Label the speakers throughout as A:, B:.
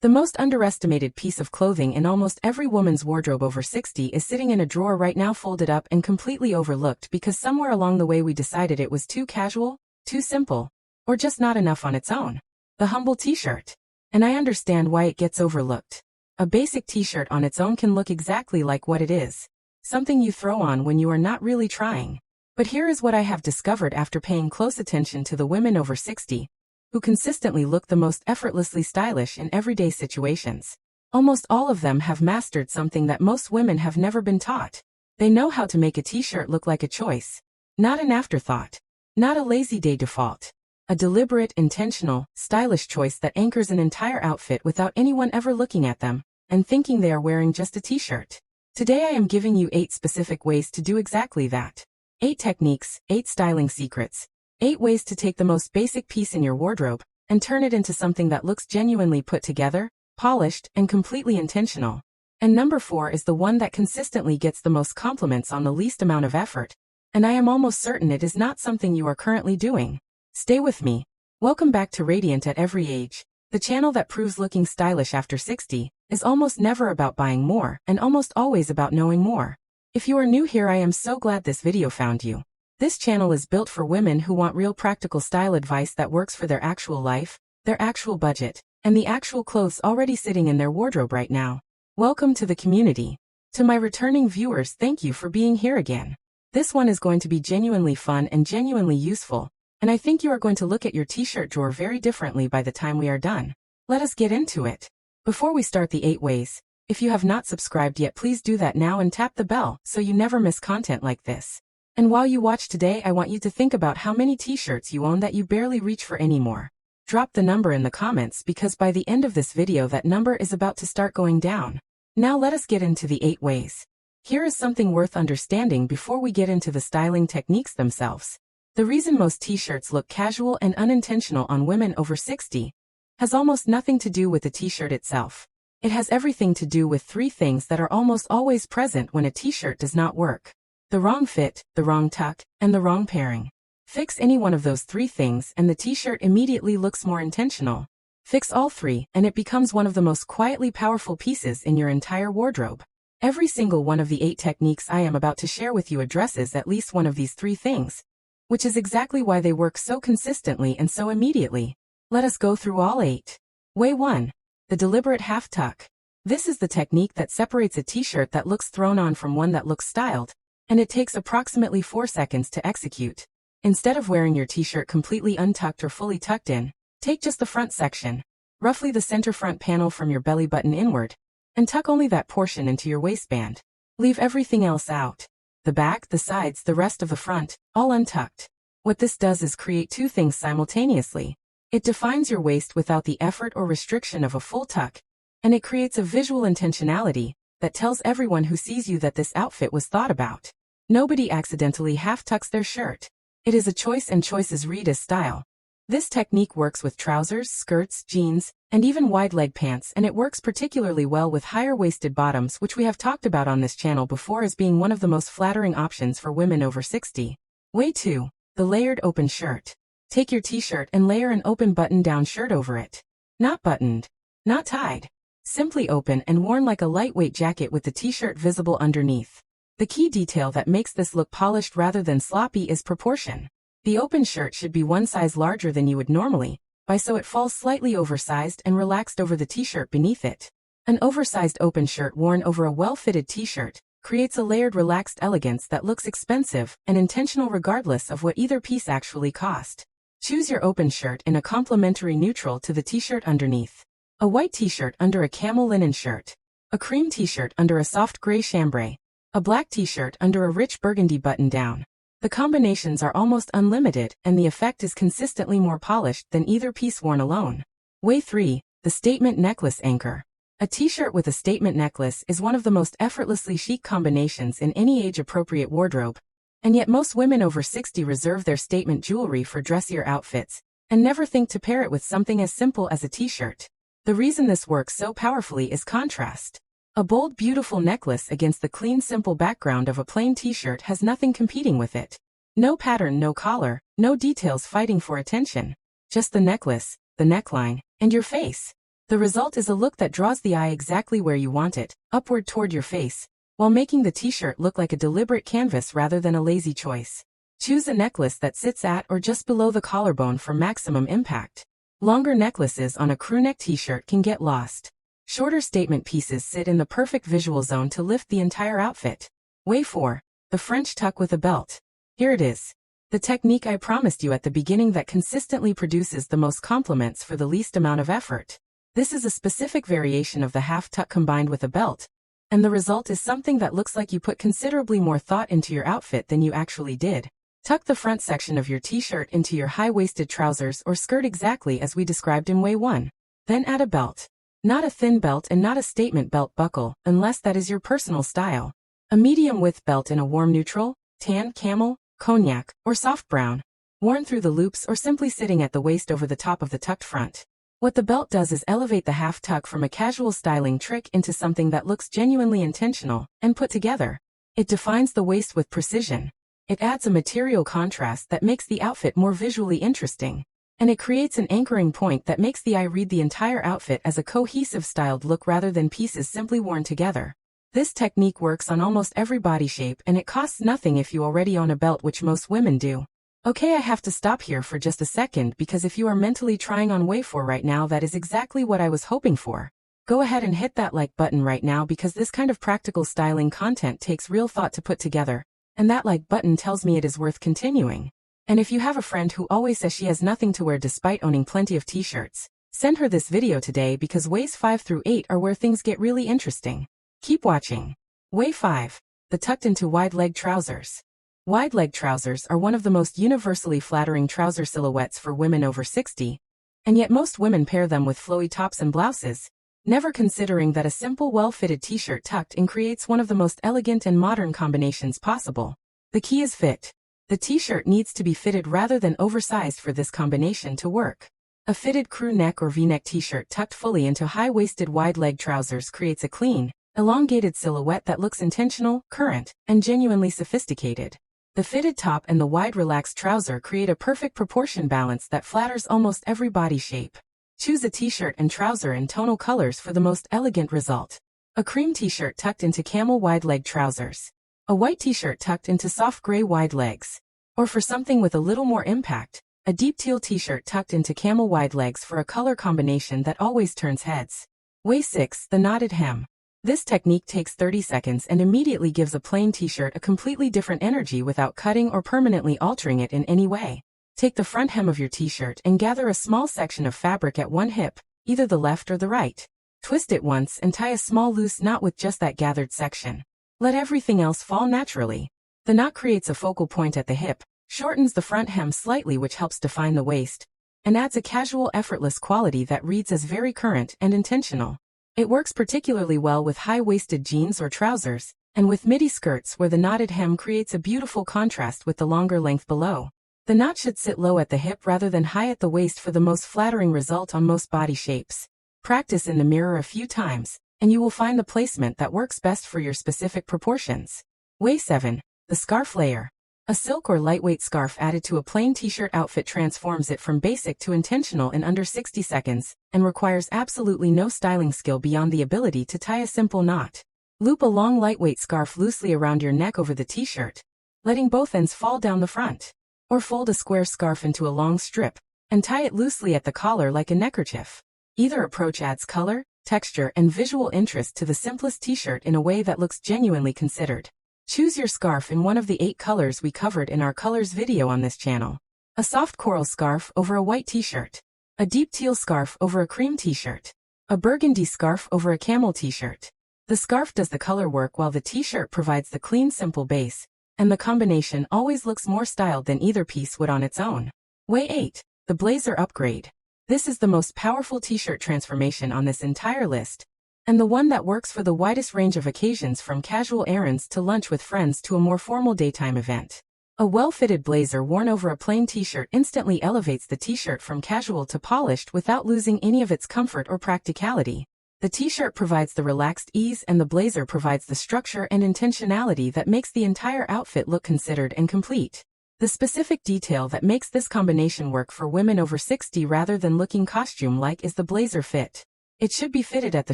A: The most underestimated piece of clothing in almost every woman's wardrobe over 60 is sitting in a drawer right now, folded up and completely overlooked because somewhere along the way we decided it was too casual, too simple, or just not enough on its own. The humble t-shirt. And I understand why it gets overlooked. A basic t-shirt on its own can look exactly like what it is. Something you throw on when you are not really trying. But here is what I have discovered after paying close attention to the women over 60, who consistently look the most effortlessly stylish in everyday situations. Almost all of them have mastered something that most women have never been taught. They know how to make a t-shirt look like a choice, not an afterthought, not a lazy day default. A deliberate, intentional, stylish choice that anchors an entire outfit without anyone ever looking at them and thinking they are wearing just a t-shirt. Today I am giving you 8 specific ways to do exactly that. 8 techniques, 8 styling secrets, 8 ways to take the most basic piece in your wardrobe and turn it into something that looks genuinely put together, polished, and completely intentional. And number 4 is the one that consistently gets the most compliments on the least amount of effort. And I am almost certain it is not something you are currently doing. Stay with me. Welcome back to Radiant at Every Age, the channel that proves looking stylish after 60 is almost never about buying more and almost always about knowing more. If you are new here, I am so glad this video found you. This channel is built for women who want real practical style advice that works for their actual life, their actual budget, and the actual clothes already sitting in their wardrobe right now. Welcome to the community. To my returning viewers, thank you for being here again. This one is going to be genuinely fun and genuinely useful. And I think you are going to look at your t-shirt drawer very differently by the time we are done. Let us get into it. Before we start the 8 ways, if you have not subscribed yet, please do that now and tap the bell so you never miss content like this. And while you watch today, I want you to think about how many t-shirts you own that you barely reach for anymore. Drop the number in the comments because by the end of this video that number is about to start going down. Now let us get into the 8 ways. Here is something worth understanding before we get into the styling techniques themselves. The reason most t-shirts look casual and unintentional on women over 60 has almost nothing to do with the t-shirt itself. It has everything to do with 3 things that are almost always present when a t-shirt does not work. The wrong fit, the wrong tuck, and the wrong pairing. Fix any one of those 3 things and the t-shirt immediately looks more intentional. Fix all 3 and it becomes one of the most quietly powerful pieces in your entire wardrobe. Every single one of the 8 techniques I am about to share with you addresses at least one of these 3 things, which is exactly why they work so consistently and so immediately. Let us go through all 8. Way 1. The deliberate half tuck. This is the technique that separates a t-shirt that looks thrown on from one that looks styled, and it takes approximately 4 seconds to execute. Instead of wearing your t-shirt completely untucked or fully tucked in, take just the front section, roughly the center front panel from your belly button inward, and tuck only that portion into your waistband. Leave everything else out. The back, the sides, the rest of the front, all untucked. What this does is create 2 things simultaneously. It defines your waist without the effort or restriction of a full tuck, and it creates a visual intentionality that tells everyone who sees you that this outfit was thought about. Nobody accidentally half-tucks their shirt. It is a choice, and choices read as style. This technique works with trousers, skirts, jeans, and even wide-leg pants, and it works particularly well with higher-waisted bottoms, which we have talked about on this channel before as being one of the most flattering options for women over 60. Way 2. The layered open shirt. Take your t-shirt and layer an open button-down shirt over it. Not buttoned, not tied. Simply open and worn like a lightweight jacket with the t-shirt visible underneath. The key detail that makes this look polished rather than sloppy is proportion. The open shirt should be 1 size larger than you would normally, so it falls slightly oversized and relaxed over the t-shirt beneath it. An oversized open shirt worn over a well-fitted t-shirt creates a layered relaxed elegance that looks expensive and intentional regardless of what either piece actually cost. Choose your open shirt in a complementary neutral to the t-shirt underneath. A white t-shirt under a camel linen shirt. A cream t-shirt under a soft gray chambray. A black t-shirt under a rich burgundy button-down. The combinations are almost unlimited, and the effect is consistently more polished than either piece worn alone. Way 3. The statement necklace anchor. A t-shirt with a statement necklace is one of the most effortlessly chic combinations in any age-appropriate wardrobe. And yet most women over 60 reserve their statement jewelry for dressier outfits, and never think to pair it with something as simple as a t-shirt. The reason this works so powerfully is contrast. A bold, beautiful necklace against the clean, simple background of a plain t-shirt has nothing competing with it. No pattern, no collar, no details fighting for attention. Just the necklace, the neckline, and your face. The result is a look that draws the eye exactly where you want it, upward toward your face, while making the t-shirt look like a deliberate canvas rather than a lazy choice. Choose a necklace that sits at or just below the collarbone for maximum impact. Longer necklaces on a crewneck t-shirt can get lost. Shorter statement pieces sit in the perfect visual zone to lift the entire outfit. Way 4. The French tuck with a belt. Here it is. The technique I promised you at the beginning that consistently produces the most compliments for the least amount of effort. This is a specific variation of the half tuck combined with a belt, and the result is something that looks like you put considerably more thought into your outfit than you actually did. Tuck the front section of your t-shirt into your high-waisted trousers or skirt exactly as we described in way 1. Then add a belt. Not a thin belt and not a statement belt buckle, unless that is your personal style. A medium-width belt in a warm neutral, tan, camel, cognac, or soft brown, worn through the loops or simply sitting at the waist over the top of the tucked front. What the belt does is elevate the half tuck from a casual styling trick into something that looks genuinely intentional and put together. It defines the waist with precision. It adds a material contrast that makes the outfit more visually interesting. And it creates an anchoring point that makes the eye read the entire outfit as a cohesive styled look rather than pieces simply worn together. This technique works on almost every body shape and it costs nothing if you already own a belt, which most women do. Okay, I have to stop here for just a second because if you are mentally trying on way 4 right now, that is exactly what I was hoping for. Go ahead and hit that like button right now because this kind of practical styling content takes real thought to put together, and that like button tells me it is worth continuing. And if you have a friend who always says she has nothing to wear despite owning plenty of t-shirts, send her this video today because ways 5 through 8 are where things get really interesting. Keep watching. Way 5. The tucked into wide leg trousers. Wide leg trousers are one of the most universally flattering trouser silhouettes for women over 60, and yet most women pair them with flowy tops and blouses, never considering that a simple well-fitted t-shirt tucked in creates one of the most elegant and modern combinations possible. The key is fit. The t-shirt needs to be fitted rather than oversized for this combination to work. A fitted crew neck or v-neck t-shirt tucked fully into high-waisted wide-leg trousers creates a clean, elongated silhouette that looks intentional, current, and genuinely sophisticated. The fitted top and the wide relaxed trouser create a perfect proportion balance that flatters almost every body shape. Choose a t-shirt and trouser in tonal colors for the most elegant result. A cream t-shirt tucked into camel wide-leg trousers. A white t-shirt tucked into soft gray wide legs. Or for something with a little more impact, a deep teal t-shirt tucked into camel wide legs for a color combination that always turns heads. Way 6. The knotted hem. This technique takes 30 seconds and immediately gives a plain t-shirt a completely different energy without cutting or permanently altering it in any way. Take the front hem of your t-shirt and gather a small section of fabric at one hip, either the left or the right. Twist it once and tie a small loose knot with just that gathered section. Let everything else fall naturally. The knot creates a focal point at the hip, shortens the front hem slightly, which helps define the waist, and adds a casual, effortless quality that reads as very current and intentional. It works particularly well with high-waisted jeans or trousers, and with midi skirts where the knotted hem creates a beautiful contrast with the longer length below. The knot should sit low at the hip rather than high at the waist for the most flattering result on most body shapes. Practice in the mirror a few times, and you will find the placement that works best for your specific proportions. Way 7. The scarf layer. A silk or lightweight scarf added to a plain t-shirt outfit transforms it from basic to intentional in under 60 seconds, and requires absolutely no styling skill beyond the ability to tie a simple knot. Loop a long lightweight scarf loosely around your neck over the t-shirt, letting both ends fall down the front. Or fold a square scarf into a long strip, and tie it loosely at the collar like a neckerchief. Either approach adds color, texture, and visual interest to the simplest t-shirt in a way that looks genuinely considered. Choose your scarf in one of the 8 colors we covered in our colors video on this channel. A soft coral scarf over a white t-shirt. A deep teal scarf over a cream t-shirt. A burgundy scarf over a camel t-shirt. The scarf does the color work while the t-shirt provides the clean, simple base, and the combination always looks more styled than either piece would on its own. Way 8. The blazer upgrade. This is the most powerful t-shirt transformation on this entire list, and the one that works for the widest range of occasions, from casual errands to lunch with friends to a more formal daytime event. A well-fitted blazer worn over a plain t-shirt instantly elevates the t-shirt from casual to polished without losing any of its comfort or practicality. The t-shirt provides the relaxed ease and the blazer provides the structure and intentionality that makes the entire outfit look considered and complete. The specific detail that makes this combination work for women over 60 rather than looking costume-like is the blazer fit. It should be fitted at the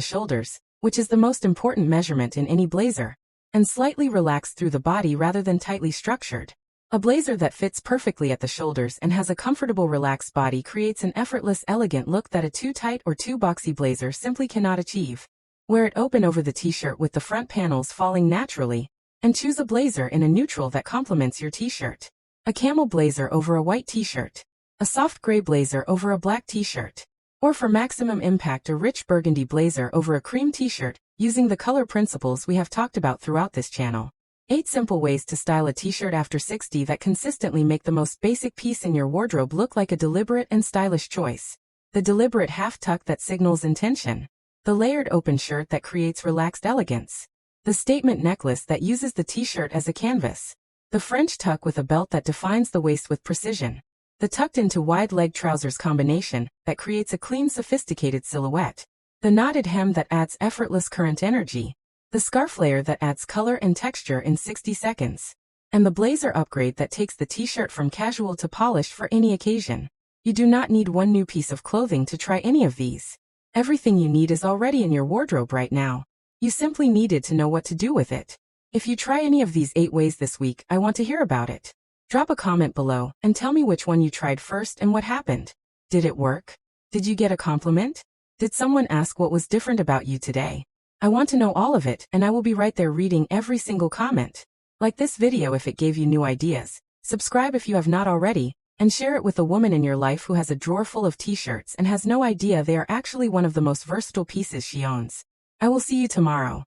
A: shoulders, which is the most important measurement in any blazer, and slightly relaxed through the body rather than tightly structured. A blazer that fits perfectly at the shoulders and has a comfortable relaxed body creates an effortless, elegant look that a too tight or too boxy blazer simply cannot achieve. Wear it open over the t-shirt with the front panels falling naturally, and choose a blazer in a neutral that complements your t-shirt. A camel blazer over a white t-shirt. A soft gray blazer over a black t-shirt. Or for maximum impact, a rich burgundy blazer over a cream t-shirt, using the color principles we have talked about throughout this channel. 8 simple ways to style a t-shirt after 60 that consistently make the most basic piece in your wardrobe look like a deliberate and stylish choice. The deliberate half tuck that signals intention. The layered open shirt that creates relaxed elegance. The statement necklace that uses the t-shirt as a canvas. The French tuck with a belt that defines the waist with precision. The tucked into wide leg trousers combination that creates a clean, sophisticated silhouette. The knotted hem that adds effortless current energy. The scarf layer that adds color and texture in 60 seconds. And the blazer upgrade that takes the t-shirt from casual to polished for any occasion. You do not need one new piece of clothing to try any of these. Everything you need is already in your wardrobe right now. You simply needed to know what to do with it. If you try any of these 8 ways this week, I want to hear about it. Drop a comment below and tell me which one you tried first and what happened. Did it work? Did you get a compliment? Did someone ask what was different about you today? I want to know all of it, and I will be right there reading every single comment. Like this video if it gave you new ideas. Subscribe if you have not already, and share it with a woman in your life who has a drawer full of t-shirts and has no idea they are actually one of the most versatile pieces she owns. I will see you tomorrow.